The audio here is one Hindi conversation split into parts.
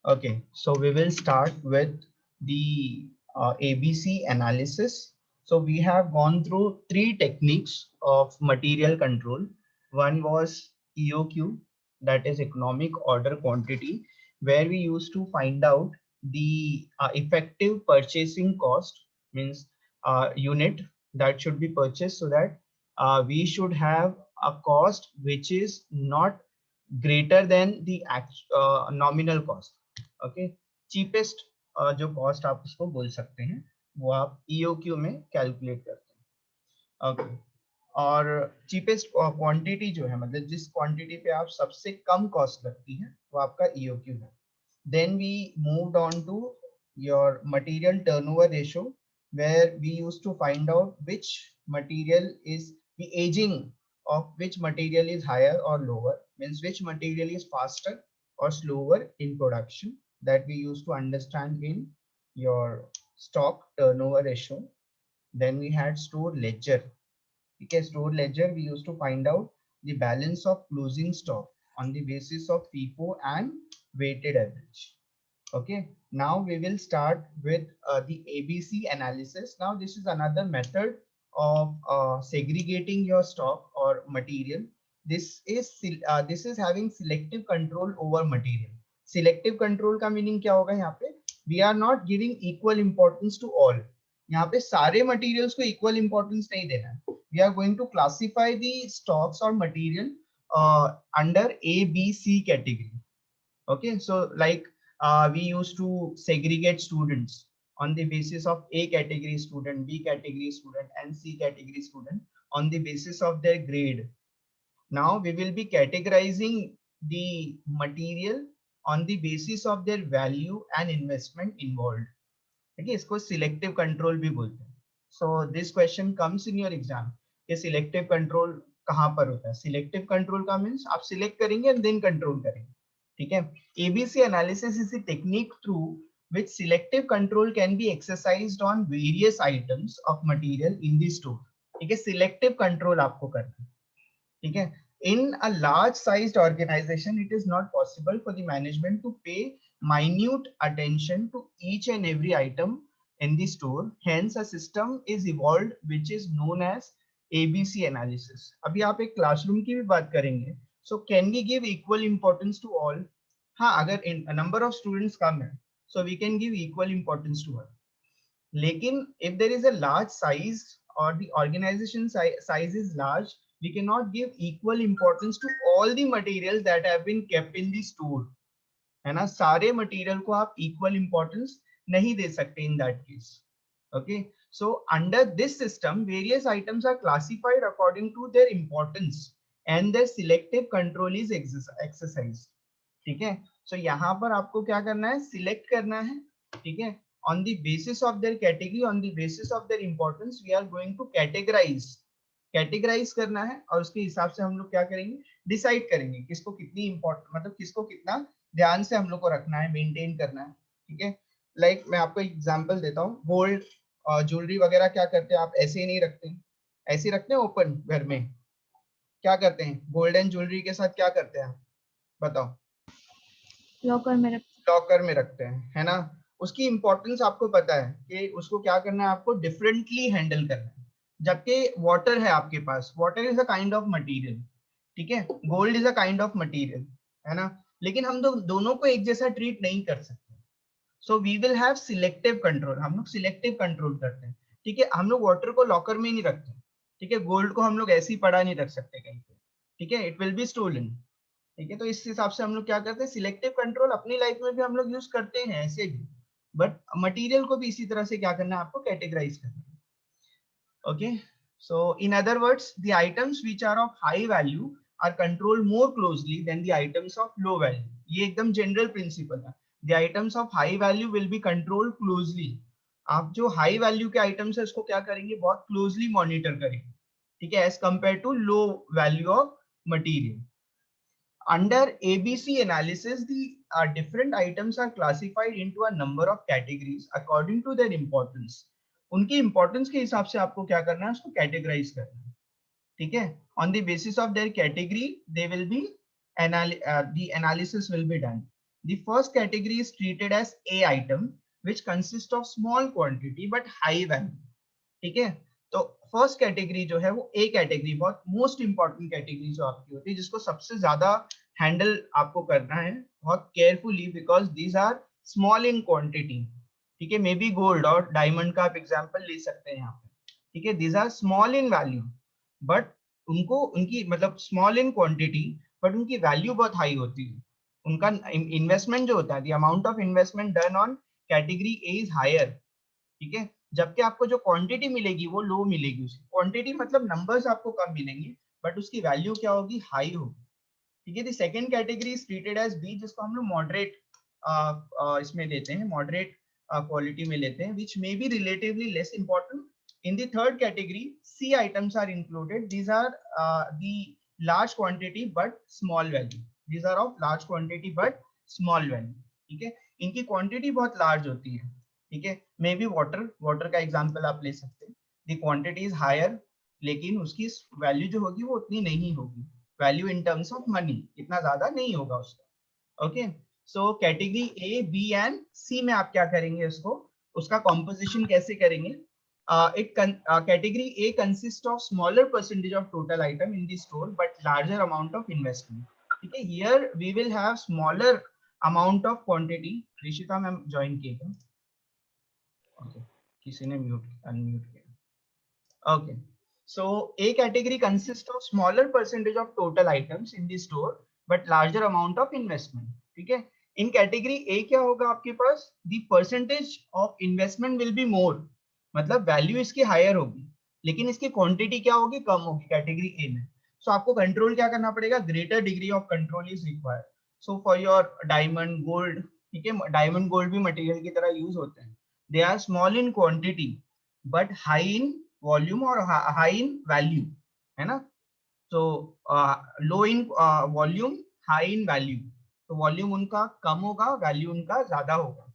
Okay, so we will start with the ABC analysis. So we have gone through three techniques of material control. One was EOQ, that is economic order quantity, where we used to find out the effective purchasing cost, means unit that should be purchased, so that we should have a cost which is not greater than the nominal cost. Okay, cheapest जो कॉस्ट आप उसको बोल सकते हैं वो आप ईओक्यू में कैलकुलेट करते हैं। ओके, और चीपेस्ट क्वांटिटी जो है, मतलब जिस क्वांटिटी पे आप सबसे कम कॉस्ट लगती है, वो आपका ईओक्यू है। Then we moved on to your material turnover ratio, where we used to find out which material is the aging of which material is higher or lower, means which material is faster or slower in production, that we used to understand in your stock turnover ratio. Then we had store ledger. Okay, store ledger, we used to find out the balance of closing stock on the basis of FIFO and weighted average. Okay, now we will start with the ABC analysis. Now this is another method of segregating your stock or material. This is having selective control over material. Selective control का meaning क्या होगा यहाँ पे? We are not giving equal importance to all. यहाँ पे सारे materials को equal importance नहीं देना है. We are going to classify the stocks or material under A, B, C category. Okay, so like we used to segregate students on the basis of A category student, B category student, and C category student on the basis of their grade. Now we will be categorizing the material on the basis of their value and investment involved. Okay, इसको selective control भी बोलते हैं. So this question comes in your exam. कि selective control कहाँ पर होता है? Selective control का means आप select करेंगे and then control करेंगे. ठीक है? ABC analysis is a technique through which selective control can be exercised on various items of material in the store. ठीक है? Selective control आपको करना है. ठीक है? In a large sized organization, it is not possible for the management to pay minute attention to each and every item in the store. Hence, a system is evolved which is known as ABC analysis. अभी आप एक क्लासरूम की भी बात करेंगे. So can we give equal importance to all? हाँ, अगर a number of students कम है, so we can give equal importance to all. लेकिन if there is a large size or the organization size is large, we cannot give equal importance to all the materials that have been kept in the store. है ना, सारे मटेरियल को आप इक्वल इंपॉर्टेंस नहीं दे सकते in that case. Okay, so under this system various items are classified according to their importance and their selective control is exercise. ठीक है, सो यहाँ पर आपको क्या करना है? सिलेक्ट करना है. ठीक है, on the basis of their category, on the basis of their importance, we are going to categorize करना है, और उसके हिसाब से हम लोग क्या करेंगे? डिसाइड करेंगे किसको कितनी इंपॉर्टेंट, मतलब किसको कितना ध्यान से हम लोग को रखना है, मेंटेन करना है. ठीक है, लाइक मैं आपको एग्जांपल देता हूँ. गोल्ड ज्वेलरी वगैरह क्या करते हैं आप? ऐसे ही नहीं रखते, ऐसे रखते हैं ओपन घर में. क्या करते हैं गोल्डन ज्वेलरी के साथ? क्या करते हैं आप बताओ? लॉकर में रखते हैं, है ना. उसकी इंपॉर्टेंस आपको पता है कि उसको क्या करना है, आपको डिफरेंटली हैंडल करना है. जबकि वाटर है आपके पास, water is a kind of material. ठीक है, gold is a kind of material, है ना. लेकिन हम लोग दोनों को एक जैसा ट्रीट नहीं कर सकते. So we will have selective control. हम लोग सिलेक्टिव कंट्रोल करते हैं. ठीक है, हम लोग वाटर को लॉकर में नहीं रखते. ठीक है, गोल्ड को हम लोग ऐसे ही पड़ा नहीं रख सकते कहीं पे. ठीक है, इट विल बी स्टोलन. ठीक है, तो इस हिसाब से हम लोग क्या करते हैं? सिलेक्टिव कंट्रोल अपनी लाइफ में भी हम लोग यूज करते हैं ऐसे भी, बट मटेरियल को भी इसी तरह से क्या करना है? आपको कैटेगराइज करना है. Okay, so in other words, the items which are of high value are controlled more closely than the items of low value. ये एकदम जनरल प्रिंसिपल है. The items of high value will be controlled closely. आप जो हाई वैल्यू के आइटम्स है उसको क्या करेंगे? बहुत क्लोजली मॉनिटर करेंगे. ठीक है, as compare to low value of material. Under ABC analysis, the different items are classified into a number of categories according to their importance. उनकी इंपॉर्टेंस के हिसाब से आपको क्या करना है? उसको कैटेगराइज करना है. ठीक है, on the basis of their category they will be the analysis will be done. The first category is treated as A item, which consists of small quantity but high value. ठीक है, तो फर्स्ट कैटेगरी जो है वो ए कैटेगरी, बहुत मोस्ट इंपॉर्टेंट कैटेगरी जो आपकी होती है, जिसको सबसे ज्यादा हैंडल आपको करना है बहुत carefully, because these are small in quantity. ठीक है, मे बी गोल्ड और डायमंड का आप एग्जांपल ले सकते हैं यहाँ पे. ठीक है, these are small in value, but उनको उनकी मतलब स्मॉल इन क्वांटिटी, बट उनकी वैल्यू बहुत हाई होती है. उनका इन्वेस्टमेंट जो होता है, the amount of investment done on category A is higher. ठीक है, जबकि आपको जो क्वांटिटी मिलेगी वो लो मिलेगी. उसकी क्वांटिटी मतलब नंबर्स आपको कम मिलेंगे, बट उसकी वैल्यू क्या होगी, हाई होगी. ठीक है, the second category is treated as B, जिसको हम लोग मॉडरेट इसमें लेते हैं, मॉडरेट क्वालिटी में लेते हैं, which may be relatively less important. In the third category, C items are included. These are the large quantity but small value. These are of large quantity but small value. ठीक है, इनकी क्वांटिटी बहुत लार्ज होती है. ठीक है, मे बी वाटर का एग्जांपल आप ले सकते हैं. द क्वांटिटी इज हायर, लेकिन उसकी वैल्यू जो होगी वो उतनी नहीं होगी. Value in terms of money इतना ज्यादा नहीं होगा उसका. Okay, so category A, B and C में आप क्या करेंगे, उसको उसका कॉम्पोजिशन कैसे करेंगे. Category A consists of smaller percentage of total item in the store but larger amount of investment. ठीक है, here we will have smaller amount of quantity. Rishita ma'am join किए थे. ओके, किसी ने म्यूट अनम्यूट किया. Okay, so A category consists of smaller percentage of total items in the store but larger amount of investment. ठीक है, इन कैटेगरी A क्या होगा आपके पास, the percentage of investment will be more, मतलब वैल्यू इसकी हायर होगी, लेकिन इसकी क्वांटिटी क्या होगी, कम होगी कैटेगरी ए में. सो आपको कंट्रोल क्या करना पड़ेगा, greater degree of control is required. So for your diamond gold, ठीक है, डायमंड गोल्ड भी मटेरियल की तरह यूज होते हैं. They are small in quantity but high in volume और हाई इन वैल्यू, है ना. So low in volume, high in value. तो वॉल्यूम उनका कम होगा, वैल्यू उनका ज्यादा होगा.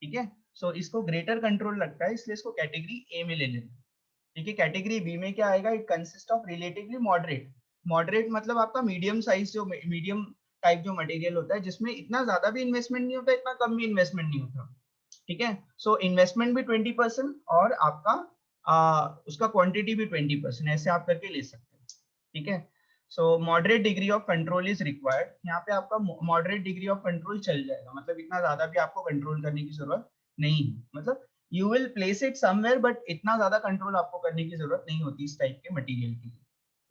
ठीक है, सो इसको ग्रेटर कंट्रोल लगता है, इसलिए इसको कैटेगरी ए में ले लेना. ठीक है, कैटेगरी बी में क्या आएगा, it consist of relatively moderate. Moderate मतलब आपका मीडियम साइज, जो मीडियम टाइप जो मटेरियल होता है, जिसमें इतना ज्यादा भी इन्वेस्टमेंट नहीं होता, इतना कम भी इन्वेस्टमेंट नहीं होता. ठीक है, सो इन्वेस्टमेंट भी 20% और आपका उसका क्वांटिटी भी 20%, ऐसे आप करके ले सकते हैं. ठीक है, so moderate degree of control is required. यहाँ पे आपका मॉडरेट डिग्री ऑफ कंट्रोल चल जाएगा, मतलब इतना ज्यादा भी आपको कंट्रोल करने की जरूरत नहीं है. मतलब you will place it somewhere, but इतना ज्यादा कंट्रोल आपको करने की जरूरत नहीं होती इस टाइप के मटेरियल की.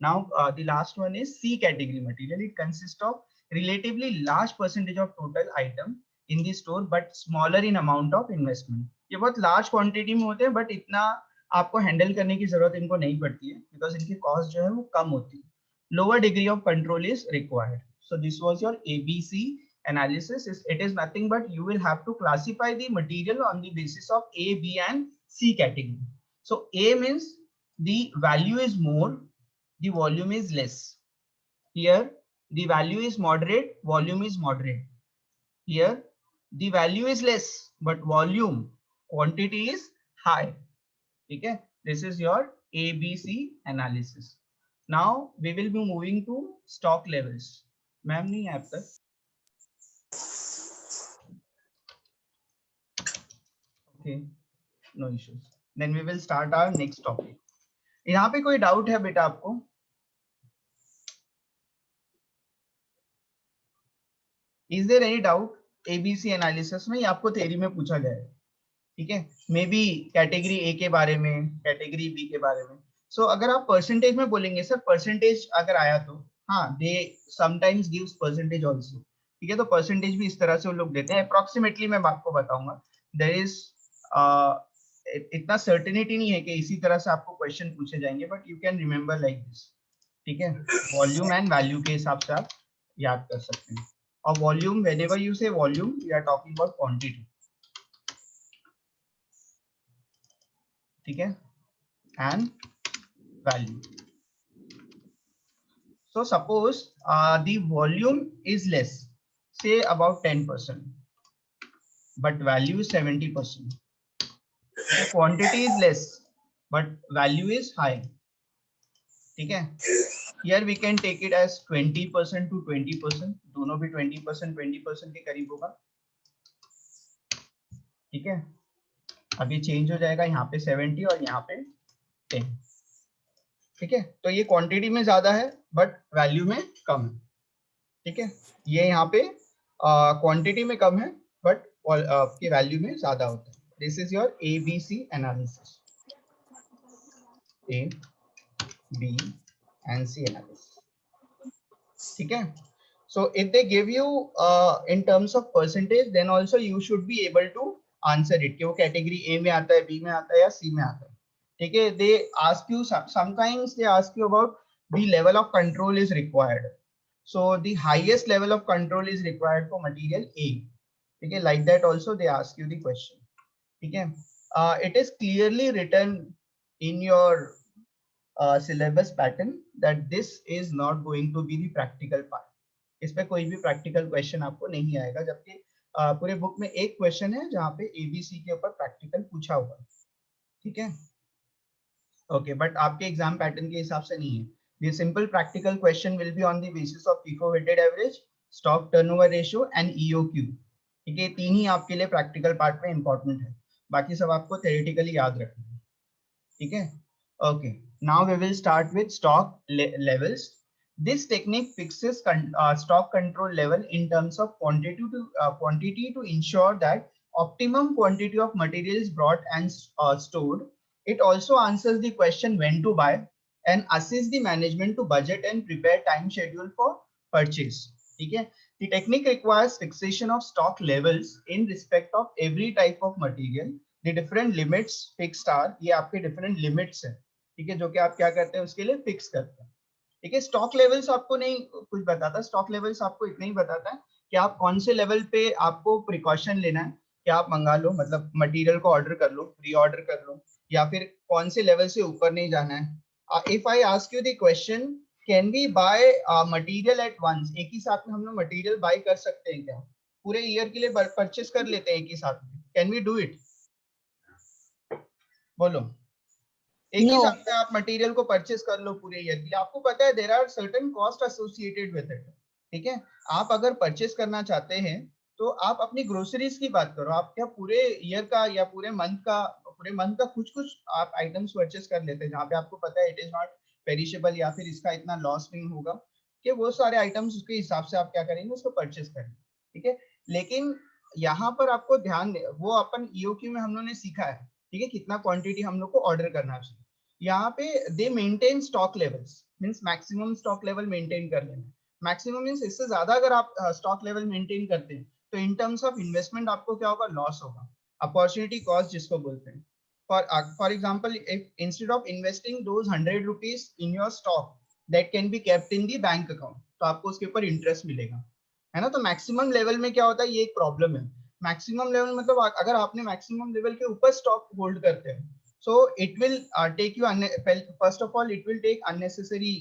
Now the last one is C category material. It consist of relatively large percentage of total item in the store but smaller in amount of investment. ये बहुत लार्ज क्वांटिटी में होते हैं, बट इतना आपको हैंडल करने की जरूरत इनको नहीं पड़ती है, बिकॉज इनकी कॉस्ट जो है वो कम होती है. Lower degree of control is required. So this was your ABC analysis. It is nothing but you will have to classify the material on the basis of A, B and C category. So A means the value is more, the volume is less. Here the value is moderate, volume is moderate. Here the value is less but volume quantity is high. Okay, this is your ABC analysis. Now we will be moving to stock levels. Ma'am नहीं है अब तक. Okay, no issues. Then we will start our next topic. यहाँ पे कोई डाउट है बेटा आपको? Is there any doubt? ABC analysis में आपको थ्योरी में पूछा गया है. ठीक है, मे बी कैटेगरी ए के बारे में, कैटेगरी बी के बारे में. सो अगर आप परसेंटेज में बोलेंगे सर, परसेंटेज अगर आया तो हाँ, they sometimes gives percentage also. ठीक है, तो परसेंटेज भी इस तरह से वो लोग देते हैं. अप्रोक्सीमेटली मैं आपको बताऊंगा. देयर इज इतना सर्टेनिटी नहीं है कि इसी तरह से आपको क्वेश्चन पूछे जाएंगे, but you can remember like this. ठीक है, वॉल्यूम एंड वैल्यू के हिसाब से आप याद कर सकते हैं. और volume, whenever you say volume, we are talking about quantity. ठीक है, and value. So suppose the volume is less, say about 10%, but value is 70%. The quantity is less, but value is high. ठीक है, here we can take it as 20% to 20%, दोनों भी 20% के करीब होगा। ठीक है, अभी चेंज हो जाएगा, यहाँ पे 70 और यहाँ पे 10। ठीक है, तो ये क्वांटिटी में ज्यादा है बट वैल्यू में कम है। ठीक है, ये यहाँ पे क्वांटिटी में कम है बट आपके वैल्यू में ज्यादा होता है। This is your ABC analysis, A, B and C analysis. ठीक है, so if they give you in terms of percentage, then also you should be able to answer it कि वो कैटेगरी A में आता है, B में आता है या C में आता है। ठीक है, they ask you sometimes they ask you about the level of control is required. So the highest level of control is required for material A. ठीक है, like that also they ask you the question. ठीक है, it is clearly written in your syllabus pattern that this is not going to be the practical part. इस पे कोई भी प्रैक्टिकल क्वेश्चन आपको नहीं आएगा, जबकि पूरे बुक में एक क्वेश्चन है जहाँ पे ABC के ऊपर प्रैक्टिकल पूछा हुआ है। ठीक है, ओके, बट आपके एग्जाम पैटर्न के हिसाब से नहीं है। The simple practical question will be on the basis of FIFO weighted average, stock turnover ratio and EOQ. ठीक है, तीन ही आपके लिए प्रैक्टिकल पार्ट में इंपॉर्टेंट है, बाकी सब आपको थ्योरेटिकली याद रखना है। ठीक है, okay, now we will start with stock levels. This technique fixes stock control level in terms of quantity to ensure that optimum quantity of material is brought and stored. It also answers the question when to buy and assists the management to budget and prepare time schedule for purchase. ठीक है, the technique requires fixation of stock levels in respect of every type of material. The different limits fixed are, ये आपके different limits है। ठीक है, जो कि आप क्या करते हैं उसके लिए फिक्स करते हैं। ठीक है, स्टॉक लेवल्स आपको नहीं कुछ बताता, स्टॉक लेवल्स आपको इतना ही बताता है कि आप कौन से लेवल पे आपको प्रिकॉशन लेना है कि आप मंगा लो, मतलब मटेरियल को ऑर्डर कर लो, प्री ऑर्डर कर लो, या फिर कौन से लेवल से ऊपर नहीं जाना है। If I ask you the question, can we buy material at once, एक ही साथ में हम लोग मटेरियल बाय कर सकते हैं क्या? पूरे ईयर के लिए परचेस कर लेते हैं एक ही साथ में, कैन वी डू इट? बोलो, एक ही साथ में आप मटेरियल को परचेस कर लो पूरे ईयर के लिए, आपको पता है there are certain cost associated with it. ठीक है, आप अगर परचेस करना चाहते हैं तो आप अपनी ग्रोसरीज की बात करो, आप क्या पूरे ईयर का या पूरे मंथ का कुछ कुछ आप आइटम्स परचेस कर लेते हैं जहाँ पे आपको पता है इट इज नॉट पेरिशेबल या फिर इसका इतना लॉस नहीं होगा, कि वो सारे आइटम्स उसके हिसाब से आप क्या करेंगे, उसको परचेस करेंगे। ठीक है, लेकिन यहाँ पर आपको ध्यान, वो अपन ईओक्यू में हम लोगों ने सीखा है। ठीक है, कितना क्वांटिटी हम लोग को ऑर्डर करना चाहिए। यहाँ पे दे maintain stock levels, means maximum stock level maintain कर लेना। मैक्सिमम मींस इससे ज्यादा अगर आप स्टॉक लेवल मेंटेन करते हैं तो इन टर्म्स ऑफ इन्वेस्टमेंट आपको क्या होगा, लॉस होगा, अपॉर्चुनिटी कॉस्ट जिसको बोलते हैं। For example, if instead of investing those 100 rupees in your stock that can be kept in the bank account, तो आपको उसके ऊपर इंटरेस्ट मिलेगा, है ना। तो मैक्सिमम लेवल में क्या होता है, ये एक प्रॉब्लम है। मैक्सिमम लेवल मतलब अगर आपने मैक्सिमम लेवल के ऊपर स्टॉक होल्ड करते हैं, so it will take you first of all it will take unnecessary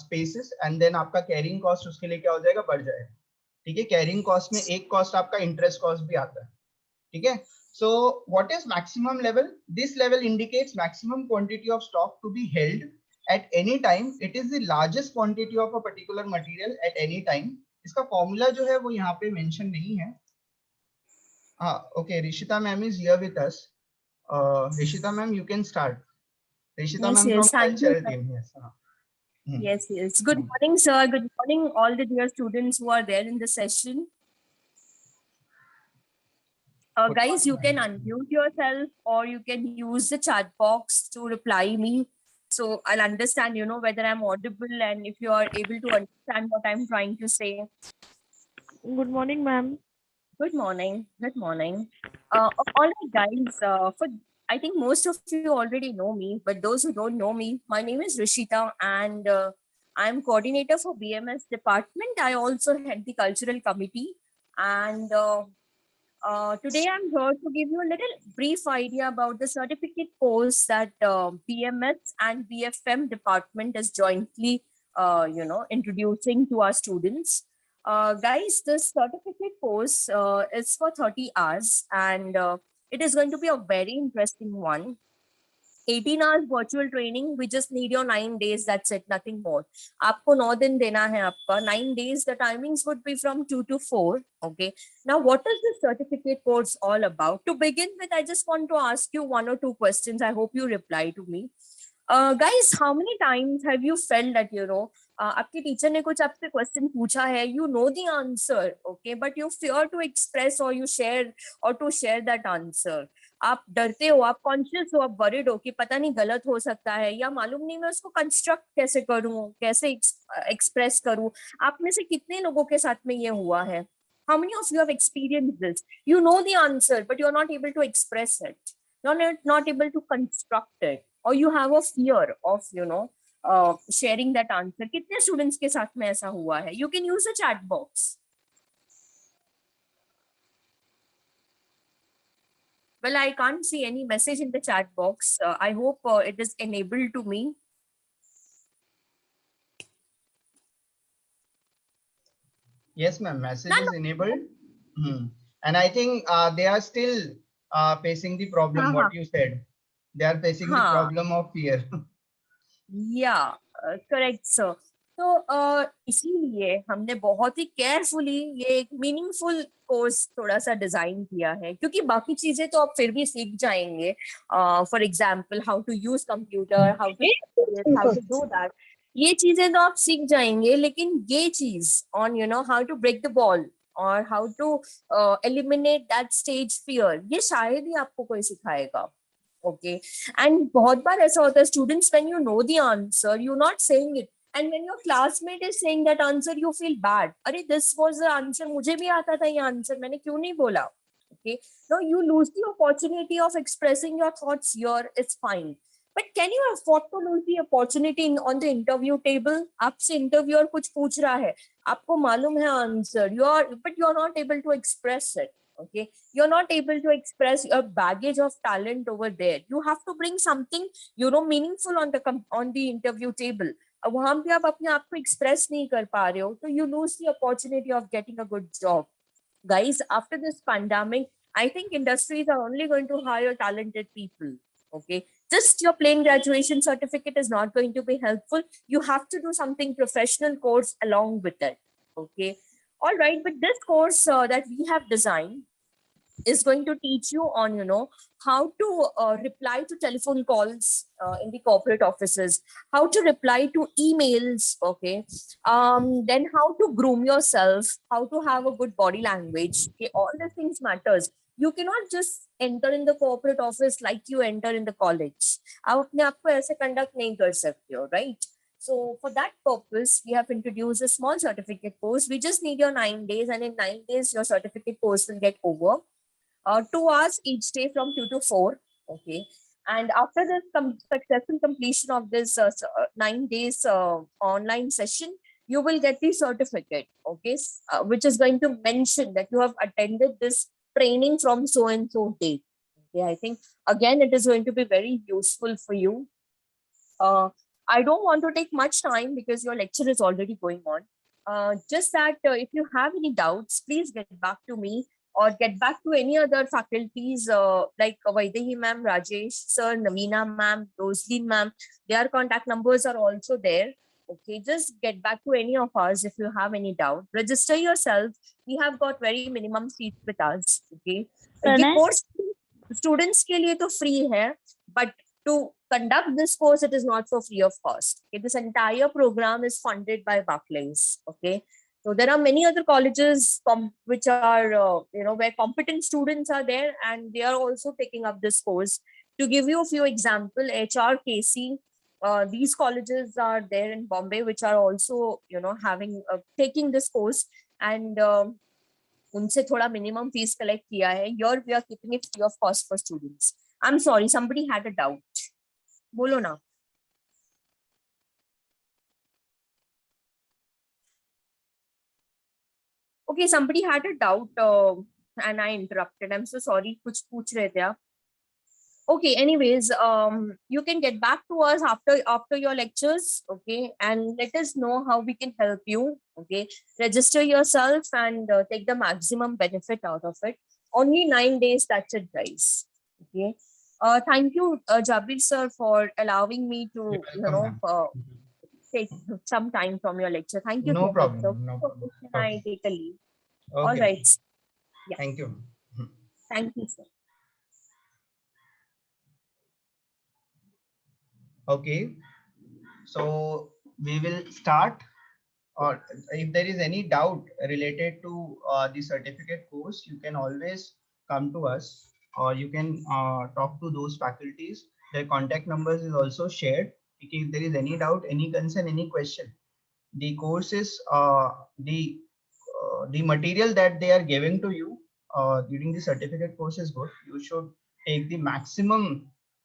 spaces and then आपका कैरिंग कॉस्ट उसके लिए क्या हो जाएगा, बढ़ जाएगा। ठीक है, कैरिंग कॉस्ट में एक कॉस्ट आपका इंटरेस्ट कॉस्ट भी आता है। ठीक है, so what is maximum level? This level indicates maximum quantity of stock to be held at any time. It is the largest quantity of a particular material at any time. इसका फॉर्मूला जो है वो यहाँ पे मेंशन नहीं है। हाँ, okay, Rishita ma'am is here with us. Rishita ma'am, you can start. Rishita Yes, ma'am from yes, thank you, cultural sir. team. Yes. Yes, yes. Good morning, sir. Good morning, all the dear students who are there in the session. Guys, you can unmute yourself or you can use the chat box to reply me. So I'll understand, whether I'm audible and if you are able to understand what I'm trying to say. Good morning, ma'am. Good morning. Good morning. All right, guys. I think most of you already know me, but those who don't know me, my name is Rishita, and I'm coordinator for BMS department. I also head the cultural committee, and today I'm here to give you a little brief idea about the certificate course that BMS and BFM department is jointly, introducing to our students. Guys, this certificate course is for 30 hours and it is going to be a very interesting one. 18 hours virtual training. We just need your 9 days. That's it. Nothing more. आपको 9 दिन देना है आपका. 9 days. The timings would be from 2 to 4. Okay. Now, what is the certificate course all about? To begin with, I just want to ask you one or two questions. I hope you reply to me. Guys, how many times have you felt that, आपके टीचर ने कुछ आपसे क्वेश्चन पूछा है, you know the answer, okay, but you fear to express or you share or to share that answer. आप डरते हो, आप कॉन्शियस हो, आप वरिड हो कि पता नहीं गलत हो सकता है या मालूम नहीं मैं उसको कंस्ट्रक्ट कैसे करूं, कैसे एक्सप्रेस करूं. आप में से कितने लोगों के साथ में ये हुआ है? How many of you have experienced this? You know the answer, but you're not able to express it. You're not able to construct it, or you have a fear of, sharing that answer. कितने students के साथ में ऐसा हुआ है? You can use the chat box. Well, I can't see any message in the chat box. I hope it is enabled to me. Yes, ma'am. Message is enabled. And I think they are still facing the problem. What you said, they are facing the problem of fear. Yeah, correct, sir. तो इसीलिए हमने बहुत ही केयरफुली ये एक मीनिंगफुल कोर्स थोड़ा सा डिजाइन किया है, क्योंकि बाकी चीजें तो आप फिर भी सीख जाएंगे. For example, how to use computer, how to do that, ये चीजें तो आप सीख जाएंगे. लेकिन ये चीज on how to break the ball और how to eliminate that stage fear, ये शायद ही आपको कोई सिखाएगा. Okay, and बहुत बार ऐसा होता है, students, when you know the answer, you're not saying it, and when your classmate is saying that answer, you feel bad. अरे this was the answer, मुझे भी आता था ये answer, मैंने क्यों नहीं बोला? Okay, no, you lose the opportunity of expressing your thoughts here. It's fine, but can you afford to lose the opportunity on the interview table? आपसे interviewer कुछ पूछ रहा है, आपको मालूम है answer, but you're not able to express it. Okay, you're not able to express your baggage of talent over there. You have to bring something meaningful on the interview table. वहां पे आप अपने आप को express नहीं कर पा रहे हो, तो you lose the opportunity of getting a good job. Guys, after this pandemic, I think industries are only going to hire talented people. Okay, just your plain graduation certificate is not going to be helpful. You have to do something professional course along with it. Okay, all right, but this course that we have designed is going to teach you on how to reply to telephone calls in the corporate offices, how to reply to emails. Okay, then how to groom yourself, how to have a good body language. Okay, all these things matters. You cannot just enter in the corporate office like you enter in the college. आप अपने आप को ऐसे conduct नहीं कर सकते हो, right? So for that purpose, we have introduced a small certificate course. We just need your 9 days, and in 9 days, your certificate course will get over. 2 hours each day from 2 to 4. Okay, and after the successful completion of this 9 days online session, you will get the certificate. Okay, which is going to mention that you have attended this training from so and so date. Okay, I think again it is going to be very useful for you. I don't want to take much time because your lecture is already going on. Just that if you have any doubts, please get back to me or get back to any other faculties like Vaidehi ma'am, Rajesh sir, Navina ma'am, Rosaline ma'am. Their contact numbers are also there. Okay, just get back to any of us if you have any doubt. Register yourself. We have got very minimum seats with us. Okay, ये course students के लिए तो free है, but to conduct this course, it is not for free of cost. Okay, this entire program is funded by Barclays. Okay, so there are many other colleges which are where competent students are there, and they are also taking up this course. To give you a few examples, HRKC, these colleges are there in Bombay, which are also having taking this course, and उनसे थोड़ा minimum fees collect किया है. Here we are keeping it free of cost for students. I'm sorry, somebody had a doubt. बोलो ना. Okay, somebody had a doubt and I interrupted. I'm so sorry. कुछ पूछ रहे थे आप. Okay, anyways, you can get back to us after your lectures, okay, and let us know how we can help you. Okay, register yourself and take the maximum benefit out of it. Only 9 days, that's it, guys. Okay, Thank you, Jabir sir, for allowing me to, You're welcome, ma'am. take some time from your lecture. Thank you No so much, sir. problem, no For problem. this, I Okay, take a leave. All okay, right. Yeah. thank you. Thank you, sir. Okay, so we will start, or if there is any doubt related to the certificate course, you can always come to us, or you can talk to those faculties. Their contact numbers is also shared. If there is any doubt, any concern, any question, the course is the material that they are giving to you during the certificate course is good. You should take the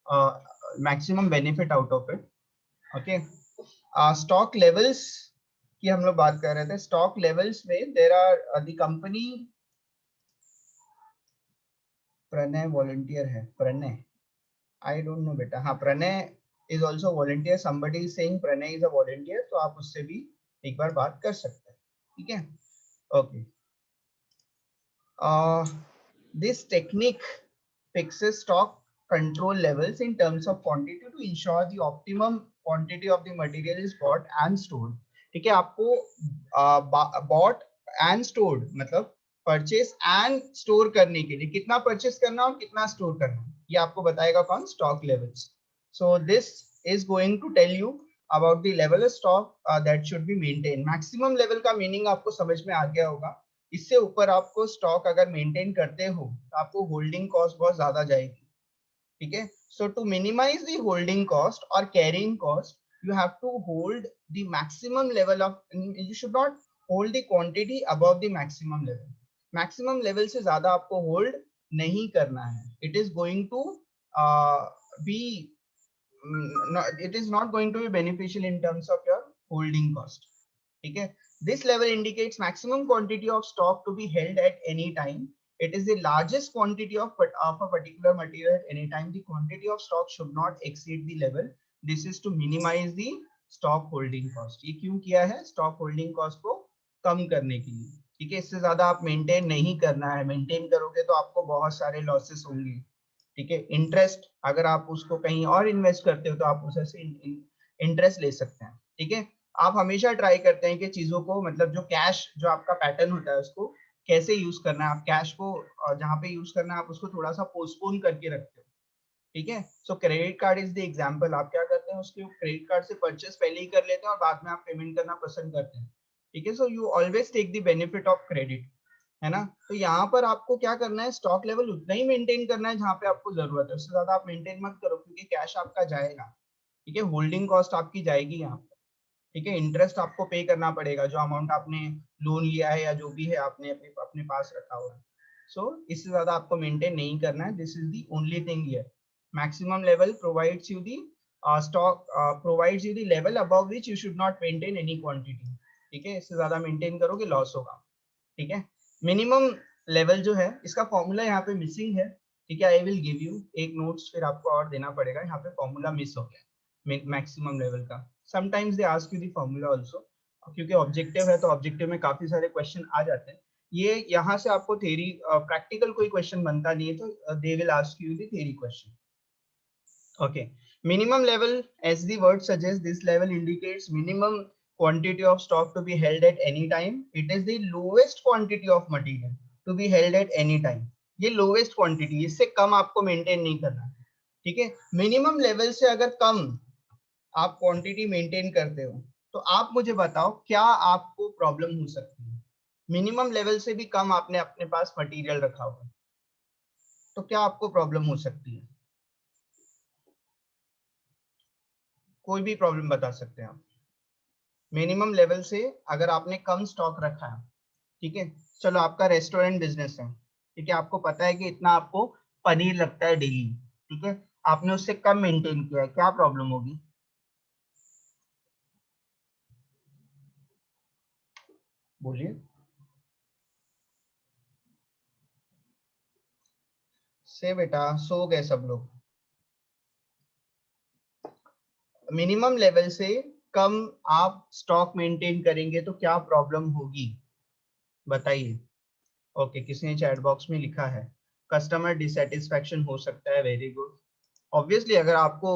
uh, maximum benefit out of it. Okay. Stock levels की हम लोग बात कर रहे थे. Stock levels में there are the company. Pranay volunteer है. प्रणय, I don't know बेटा. हाँ, Pranay is also volunteer. Somebody is saying Pranay is a volunteer, तो आप उससे भी एक बार बात कर सकते हैं. ठीक है. Okay. This technique fixes stock control levels in terms of quantity to ensure the optimum quantity of the material is bought and stored. ठीक है, आपको bought and stored मतलब परचेस एंड स्टोर करने के लिए कितना परचेस करना और कितना स्टोर करना, ये आपको बताएगा कौन? Stock levels. So this is going to tell you about the level of stock that should be maintain. Maximum level का मीनिंग आपको समझ में आ गया होगा. इससे ऊपर आपको स्टॉक अगर मेंटेन करते हो तो आपको होल्डिंग कॉस्ट बहुत ज्यादा जाएगी. ठीक है. So to minimise the holding cost और carrying cost, you have to hold the maximum level of, you should not hold the quantity above the maximum level. Maximum level से ज्यादा आपको hold नहीं करना है. It is going to be it is not going to be beneficial in terms of your holding cost. ठीक है. This level indicates maximum quantity of stock to be held at any time. It is the largest quantity of a particular material at any time. The quantity of stock should not exceed the level. This is to minimize the stock holding cost. ये क्यों किया है? Stock holding cost को कम करने के लिए. ठीक है. इससे ज्यादा आप मेंटेन नहीं करना है. मेंटेन करोगे तो आपको बहुत सारे लॉसेस होंगे. ठीक है. इंटरेस्ट अगर आप उसको कहीं और इन्वेस्ट करते हो तो आप उससे इंटरेस्ट ले सकते हैं. ठीक है. आप हमेशा ट्राई करते हैं कि चीजों को, मतलब जो कैश, जो आपका पैटर्न होता है उसको कैसे यूज करना है. आप कैश को जहां पे यूज करना है आप उसको थोड़ा सा पोस्टपोन करके रखते हो. ठीक है. सो credit card is the example. आप क्या करते हैं, उसके क्रेडिट कार्ड से परचेस पहले ही कर लेते हैं और बाद में आप पेमेंट करना पसंद करते हैं. ठीक है. So you always take the benefit of credit, है ना. तो यहाँ पर आपको क्या करना है, स्टॉक लेवल उतना ही मेंटेन करना है जहां पे आपको जरूरत है. उससे ज्यादा आप मेंटेन मत करो क्योंकि कैश आपका जाएगा. ठीक है. होल्डिंग कॉस्ट आपकी जाएगी यहाँ पर. ठीक है. इंटरेस्ट आपको पे करना पड़ेगा जो अमाउंट आपने लोन लिया है या जो भी है आपने अपने पास रखा हुआ है. सो इससे ज्यादा आपको मेंटेन नहीं करना है. This is the only thing here. Maximum level provides you the stock provides you the level above which you should not maintain any quantity. ठीक है. इससे ज्यादा मेंटेन करोगे लॉस होगा. ठीक है. मिनिमम लेवल जो है इसका फॉर्मूला यहाँ पे मिसिंग है. ठीक है. आई विल गिव यू एक नोट्स, फिर आपको और देना पड़ेगा. यहाँ पे फॉर्मूला मिस हो गया मैक्सिमम लेवल का. Sometimes they ask you the formula also, क्योंकि ऑब्जेक्टिव है तो ऑब्जेक्टिव में काफी सारे क्वेश्चन आ जाते हैं. ये यहाँ से आपको थ्योरी प्रैक्टिकल कोई क्वेश्चन बनता नहीं है तो they will ask you the theory question. Okay. Minimum level, as the word suggests, this level indicates minimum quantity of stock to be held at any time. It is the lowest quantity of material to be held at any time. ये lowest quantity, इससे कम आपको maintain नहीं करना. ठीक है. Minimum level से अगर कम आप quantity maintain करते हो तो आप मुझे बताओ क्या आपको प्रॉब्लम हो सकती है. मिनिमम लेवल से भी कम आपने अपने पास मटेरियल रखा हुआ तो क्या आपको प्रॉब्लम हो सकती है? कोई भी प्रॉब्लम बता सकते हैं आप. मिनिमम लेवल से अगर आपने कम स्टॉक रखा है. ठीक है. चलो आपका रेस्टोरेंट बिजनेस है. ठीक है. आपको पता है कि इतना आपको पनीर लगता है डेली. ठीक है. आपने उससे कम मेंटेन किया है, क्या प्रॉब्लम होगी? बोलिए. से बेटा सो गए सब लोग. मिनिमम लेवल से कम आप स्टॉक मेंटेन करेंगे तो क्या प्रॉब्लम होगी बताइए. ओके. किसी ने चैट बॉक्स में लिखा है कस्टमर डिसैटिस्फैक्शन हो सकता है. Very good. ऑब्वियसली अगर आपको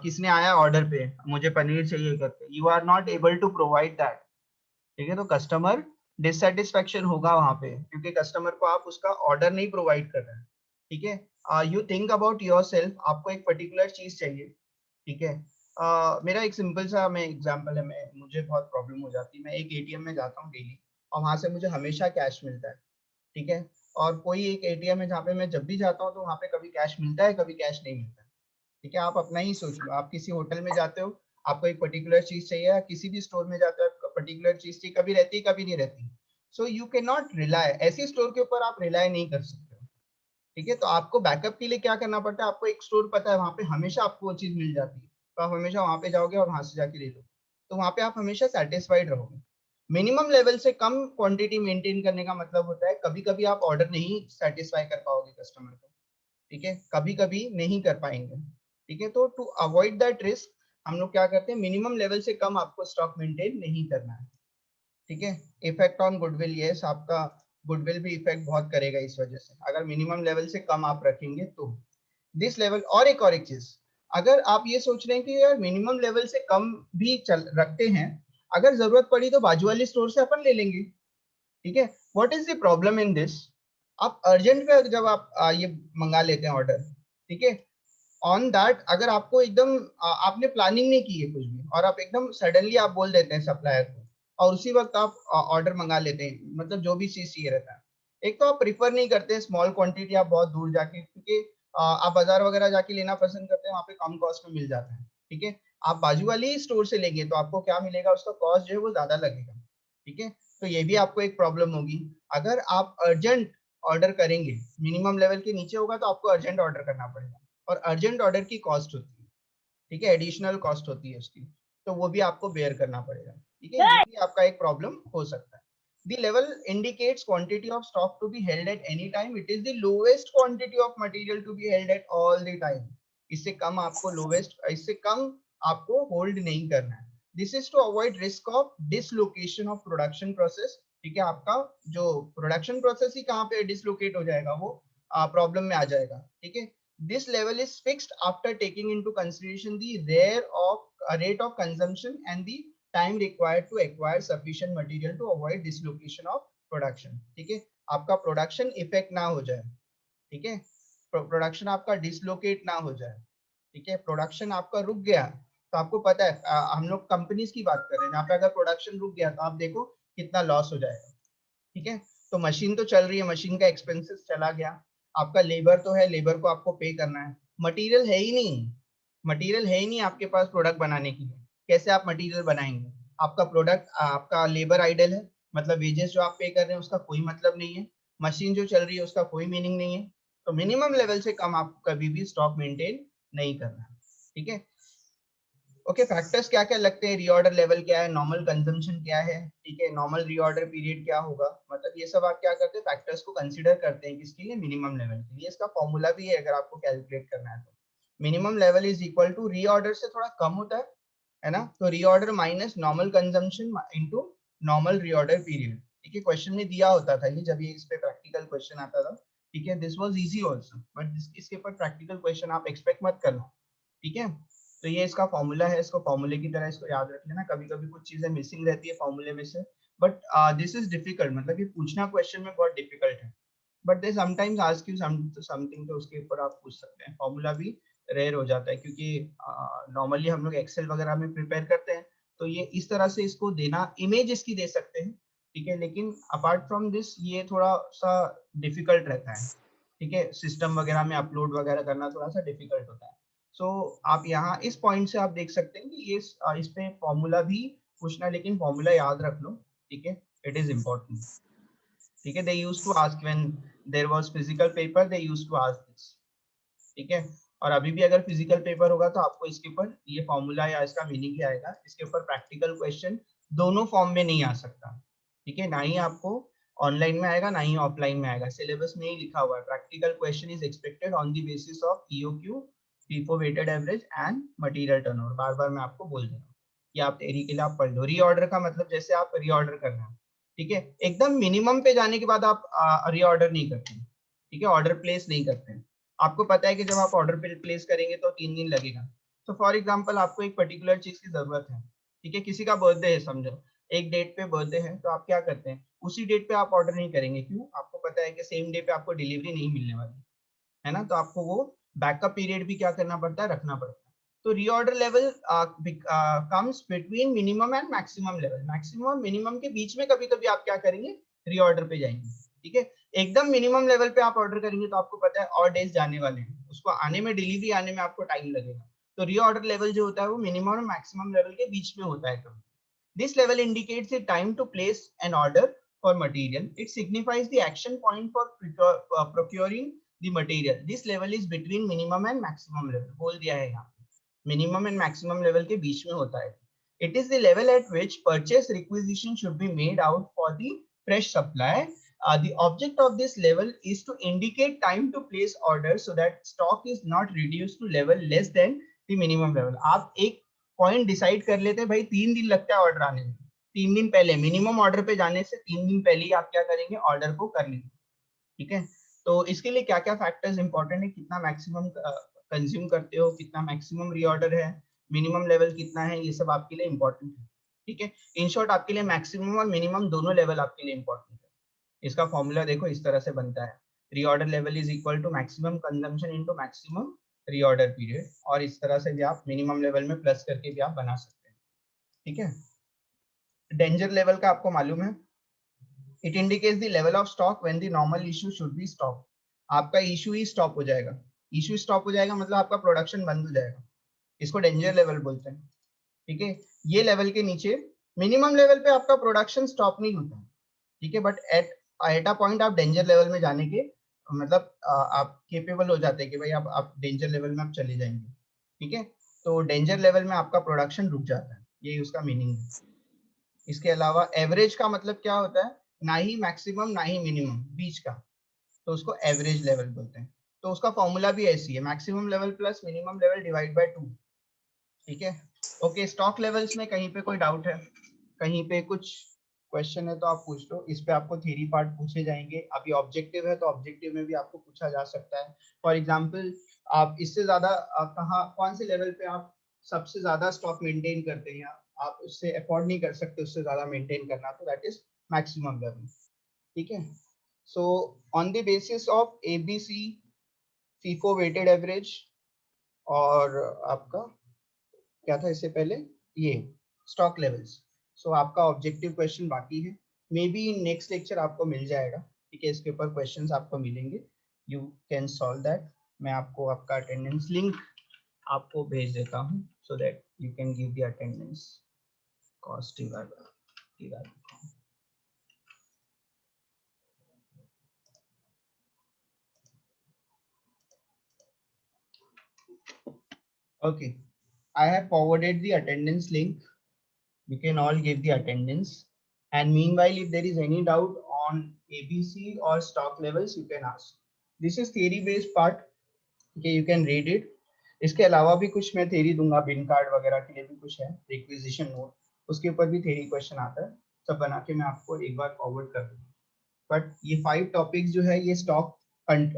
किसने आया ऑर्डर पे मुझे पनीर चाहिए करके, you are not able to provide that, ठीक है, तो कस्टमर डिससेटिस्फेक्शन होगा वहां पे, क्योंकि कस्टमर को आप उसका ऑर्डर नहीं प्रोवाइड कर रहे हैं, ठीक है। यू थिंक अबाउट योरसेल्फ, आपको एक पर्टिकुलर चीज चाहिए, ठीक है। मेरा एक सिंपल सा मैं एग्जांपल है, मैं मुझे बहुत प्रॉब्लम हो जाती है, मैं एक एटीएम में जाता हूँ डेली और वहां से मुझे हमेशा कैश मिलता है, ठीक है। और कोई एक एटीएम है जहाँ पे मैं जब भी जाता हूँ तो वहाँ पे कभी कैश मिलता है, कभी कैश नहीं मिलता है, ठीक है। आप अपना ही सोच लो, आप किसी होटल में जाते हो, आपको एक पर्टिकुलर चीज चाहिए, या किसी भी स्टोर में जाते हो, पर्टिकुलर चीज चाहिए, कभी रहती है कभी नहीं रहती, so you can not rely, ऐसी स्टोर के ऊपर आप रिलाय नहीं कर सकते हो, ठीक है। तो आपको बैकअप के लिए क्या करना पड़ता है, आपको एक स्टोर पता है वहां पे हमेशा आपको वो चीज मिल जाती है, तो आप हमेशा वहां पे जाओगे और वहां से जाके ले लो, तो वहां पे आप हमेशा सेटिस्फाइड रहोगे। मिनिमम लेवल से कम क्वांटिटी मेंटेन करने का मतलब होता है कभी कभी आप ऑर्डर नहीं सेटिस्फाई कर पाओगे कस्टमर को, ठीक है, कभी कभी नहीं कर पाएंगे, ठीक है। तो टू अवॉइड दैट रिस्क हम लोग क्या करते हैं, मिनिमम लेवल से कम आपको स्टॉक मेंटेन नहीं करना है, ठीक है। इफेक्ट ऑन गुडविल, यस, आपका गुडविल भी इफेक्ट बहुत करेगा इस वजह से, अगर मिनिमम लेवल से कम आप रखेंगे तो दिस लेवल। और एक चीज, अगर आप ये सोच रहे हैं कि यार मिनिमम लेवल से कम भी चल रखते हैं, अगर जरूरत पड़ी तो बाजू वाली स्टोर से अपन ले लेंगे, ठीक है। What is the problem in this, आप अर्जेंट पे जब आप ये मंगा लेते हैं ऑर्डर, ठीक है, ऑन दैट अगर आपको एकदम आपने प्लानिंग नहीं की है कुछ भी, और आप एकदम सडनली आप बोल देते हैं सप्लायर को, और उसी वक्त आप ऑर्डर मंगा लेते हैं, मतलब जो भी चीज चाहिए रहता है, एक तो आप प्रिफर नहीं करते स्मॉल क्वांटिटी, आप बहुत दूर जाके, क्योंकि आप बाजार वगैरह जाके लेना पसंद करते हैं, वहाँ पे कम कॉस्ट में मिल जाता है, ठीक है। आप बाजू वाली ही स्टोर से लेंगे तो आपको क्या मिलेगा, उसका कॉस्ट जो है वो ज्यादा लगेगा, ठीक है। तो ये भी आपको एक प्रॉब्लम होगी। अगर आप अर्जेंट ऑर्डर करेंगे, मिनिमम लेवल के नीचे होगा तो आपको अर्जेंट ऑर्डर करना पड़ेगा, और अर्जेंट ऑर्डर की कॉस्ट होती है, ठीक है, एडिशनल कॉस्ट होती है उसकी, तो वो भी आपको बेयर करना पड़ेगा, ठीक है, ये भी आपका एक प्रॉब्लम हो सकता है। The level indicates quantity of stock to be held at any time. It is the lowest quantity of material to be held at all the time. इससे कम आपको lowest, इससे कम आपको होल्ड नहीं करना है। This is to avoid risk of dislocation of production process. ठीक है, आपका जो प्रोडक्शन प्रोसेस ही कहाँ पे डिसलोकेट हो जाएगा, वो प्रॉब्लम में आ जाएगा, ठीक है। This level is fixed after taking into consideration the rate of consumption and the time required to acquire sufficient material to avoid dislocation of production, ठीक है। आपका प्रोडक्शन इफेक्ट ना हो जाए, ठीक है, प्रोडक्शन आपका डिसलोकेट ना हो जाए, ठीक है। प्रोडक्शन आपका रुक गया तो आपको पता है, हम लोग कंपनीज की बात कर रहे हैं, यहाँ पे अगर प्रोडक्शन रुक गया तो आप देखो कितना लॉस हो जाएगा, ठीक है। तो मशीन तो चल रही है, मशीन का एक्सपेंसेस चला गया, आपका लेबर तो है, लेबर को आपको पे करना है, मटेरियल है ही नहीं, मटेरियल है ही नहीं आपके पास प्रोडक्ट बनाने के लिए, कैसे आप मटेरियल बनाएंगे, आपका प्रोडक्ट, आपका लेबर आइडल है, मतलब वेजेस जो आप पे कर रहे हैं उसका कोई मतलब नहीं है, मशीन जो चल रही है उसका कोई मीनिंग नहीं है। तो मिनिमम लेवल से कम आपको कभी भी स्टॉक मेंटेन नहीं करना, ठीक है। ओके, फैक्टर्स क्या क्या लगते हैं, रीऑर्डर लेवल क्या है, नॉर्मल कंजम्पशन क्या है, ठीक है, नॉर्मल रीऑर्डर पीरियड क्या होगा, मतलब ये सब आप क्या करते हैं, फैक्टर्स को कंसीडर करते हैं किसके लिए, मिनिमम लेवल के लिए। इसका फॉर्मूला भी है अगर आपको कैलकुलेट करना है तो, minimum level is equal to, reorder से थोड़ा कम होता है ना, तो reorder minus normal consumption into normal reorder period, ठीक है। क्वेश्चन में दिया होता था ये, जब ये इस पे प्रैक्टिकल क्वेश्चन आता था, ठीक है, this was easy also, but इसके ऊपर प्रैक्टिकल क्वेश्चन आप एक्सपेक्ट मत करना, ठीक है। तो ये इसका फॉर्मूला है, इसको फॉर्मूले की तरह इसको याद रख लेना, कभी कभी कुछ चीजें मिसिंग रहती है फॉर्मूले में से, बट दिस इज डिफिकल्ट, मतलब ये पूछना क्वेश्चन में बहुत डिफिकल्ट है, but they sometimes ask you something, तो उसके ऊपर आप पूछ सकते हैं, फॉर्मूला भी रेयर हो जाता है, क्योंकि नॉर्मली हम लोग एक्सेल वगैरह में प्रिपेयर करते हैं, तो ये इस तरह से इसको देना, इमेज इसकी दे सकते हैं, ठीक है, लेकिन अपार्ट फ्रॉम दिस ये थोड़ा सा डिफिकल्ट रहता है, ठीक है, सिस्टम वगैरह में अपलोड वगैरह करना थोड़ा सा डिफिकल्ट होता है। सो आप यहाँ इस पॉइंट से आप देख सकते हैं कि ये इस पे फॉर्मूला भी पूछना, लेकिन फॉर्मूला याद रख लो, ठीक है, इट इज इम्पोर्टेंट, ठीक है। They used to ask when there was physical paper, they used to ask this, ठीक है। और अभी भी अगर फिजिकल पेपर होगा तो आपको इसके ऊपर ये फॉर्मूला या इसका मीनिंग ही आएगा, इसके ऊपर प्रैक्टिकल क्वेश्चन दोनों फॉर्म में नहीं आ सकता, ठीक है, ना ही आपको ऑनलाइन में आएगा ना ही ऑफलाइन में आएगा, सिलेबस में ही लिखा हुआ है, practical question is expected on the basis of EOQ, FIFO weighted average and material turnover. बार बार मैं आपको बोल दे रहा हूँ कि आप तैयारी के लिए आप पढ़ लो। रीऑर्डर का मतलब जैसे आप रीऑर्डर करना है, ठीक है, एकदम मिनिमम पे जाने के बाद आप रीऑर्डर नहीं करते, ठीक है, ऑर्डर प्लेस नहीं करते, आपको पता है कि जब आप ऑर्डर प्लेस करेंगे तो 3 दिन लगेगा। तो फॉर एग्जांपल आपको एक पर्टिकुलर चीज की जरूरत है, ठीक है, किसी का बर्थडे है, समझो एक डेट पे बर्थडे है, तो आप क्या करते हैं, उसी डेट पे आप ऑर्डर नहीं करेंगे। क्यों? आपको पता है कि सेम डे पे आपको डिलीवरी नहीं मिलने वाली है ना, तो आपको वो बैकअप पीरियड भी क्या करना पड़ता है, रखना पड़ता है। तो reorder level comes between minimum and maximum level. Maximum minimum के बीच में कभी कभी आप क्या करेंगे, रीऑर्डर पे जाएंगे, ठीक है। एकदम मिनिमम लेवल पे आप ऑर्डर करेंगे तो आपको पता है और डेज जाने वाले हैं, उसको आने में, डिलीवरी आने में आपको टाइम लगेगा। तो रीऑर्डर लेवल जो होता है वो मिनिमम और मैक्सिमम लेवल के बीच में होता है कभी। This level indicates the time to place an order for material. It signifies the action point for procuring the material. This level is between minimum and maximum level. बोल दिया है यहाँ minimum and maximum level के बीच में होता है. It is the level at which purchase requisition should be made out for the fresh supply. The object of this level is to indicate time to place order so that stock is not reduced to level less than the minimum level. आप एक पॉइंट डिसाइड कर लेते हैं, भाई 3 दिन लगता है ऑर्डर आने में, 3 दिन पहले, मिनिमम ऑर्डर पे जाने से 3 दिन पहले ही आप क्या करेंगे, ऑर्डर को कर लेंगे, ठीक है। तो इसके लिए क्या क्या फैक्टर्स इंपॉर्टेंट है, कितना मैक्सिमम कंज्यूम करते हो, कितना मैक्सिमम रीऑर्डर है, मिनिमम लेवल कितना है, ये सब आपके लिए इंपॉर्टेंट है, ठीक है। इन शॉर्ट आपके लिए मैक्सिमम और मिनिमम दोनों लेवल आपके लिए इंपॉर्टेंट है। इसका फॉर्मूला देखो इस तरह से बनता है, reorder level is equal to maximum consumption into maximum reorder period, और इस तरह से भी आप मिनिमम लेवल में प्लस करके भी आप बना सकते हैं, ठीक है। डेंजर लेवल का आपको मालूम है, it indicates the level of stock when the normal issue should be stop. आपका इशू ही स्टॉप हो जाएगा, इशू स्टॉप हो जाएगा मतलब आपका प्रोडक्शन बंद हो जाएगा, इसको डेंजर लेवल बोलते हैं, ठीक है। ये लेवल के नीचे मिनिमम लेवल पे आपका प्रोडक्शन स्टॉप नहीं होता, ठीक है, बट एट अ पॉइंट आप डेंजर लेवल में जाने के मतलब आप केपेबल हो जाते हैं कि भाई आप डेंजर लेवल में आप चले जाएंगे, ठीक है। तो डेंजर लेवल में आपका प्रोडक्शन रुक जाता है, यही उसका मीनिंग है। इसके अलावा एवरेज का मतलब क्या होता है, ना ही मैक्सिमम ना ही मिनिमम, बीच का, तो उसको एवरेज लेवल बोलते हैं। तो उसका फॉर्मूला भी ऐसी है, maximum level plus minimum level divide by 2, ठीक है। ओके, स्टॉक लेवल्स में कहीं पे कोई डाउट है, कहीं पे कुछ क्वेश्चन है तो आप पूछ लो, इस पे आपको थ्योरी पार्ट पूछे जाएंगे। अभी ऑब्जेक्टिव है तो ऑब्जेक्टिव में भी आपको पूछा जा सकता है। फॉर एग्जांपल आप इससे ज्यादा कहाँ कौन से लेवल पे आप सबसे ज्यादा स्टॉक मेंटेन करते हैं, आप उससे अफोर्ड नहीं कर सकते उससे ज्यादा मेंटेन करना, तो दैट इज मैक्सिमम लेवल, ठीक है। So on the basis of ABC, FIFO weighted average, और आपका क्या था इससे पहले, ये स्टॉक लेवल्स। सो आपका ऑब्जेक्टिव क्वेश्चन बाकी है, मे बी नेक्स्ट लेक्चर आपको मिल जाएगा, ठीक है, इसके ऊपर क्वेश्चंस आपको मिलेंगे, यू कैन सॉल्व दैट। मैं आपको आपका अटेंडेंस लिंक आपको भेज देता हूँ so that you can give the attendance cost divide. Okay, I have forwarded the attendance link. You can all give the attendance, and meanwhile if there is any doubt on ABC or stock levels you can ask. This is theory based part, okay, you can read it. इसके अलावा भी कुछ मैं थ्योरी दूंगा, बिन कार्ड वगैरह के लिए भी कुछ है, रिक्विजिशन नोट, उसके ऊपर भी थ्योरी क्वेश्चन आता है, सब बना के मैं आपको एक बार फॉरवर्ड कर दूंगा। बट ये 5 टॉपिक्स जो है ये स्टॉक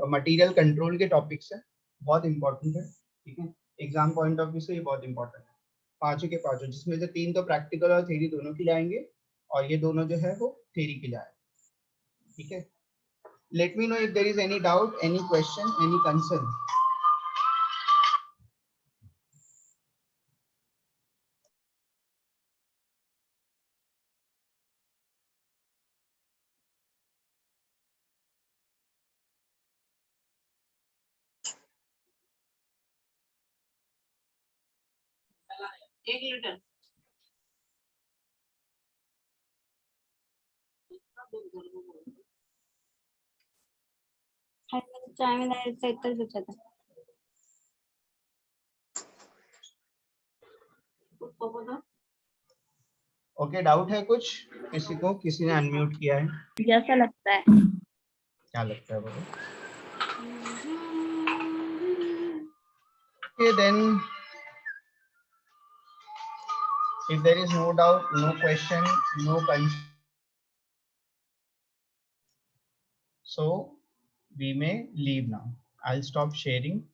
मटेरियल कंट्रोल के टॉपिक्स है, बहुत इंपॉर्टेंट है, ठीक है, एग्जाम पॉइंट ऑफ व्यू से ये बहुत इंपॉर्टेंट है। पांचों के पांचों, जिसमें से 3 तो प्रैक्टिकल और थ्योरी दोनों के लिए आएंगे, और ये दोनों जो है वो थ्योरी के लिए आएंगे, ठीक है। Let me know if there is any doubt, any question, any concern. एक लीटर चाय में डायरेक्ट इतना सोचा था। ओके, डाउट है कुछ किसी को, किसी ने अनम्यूट किया है, जैसा लगता है। क्या लगता है बोलो। Okay, then if there is no doubt, no question, no concern, so we may leave now. I'll stop sharing.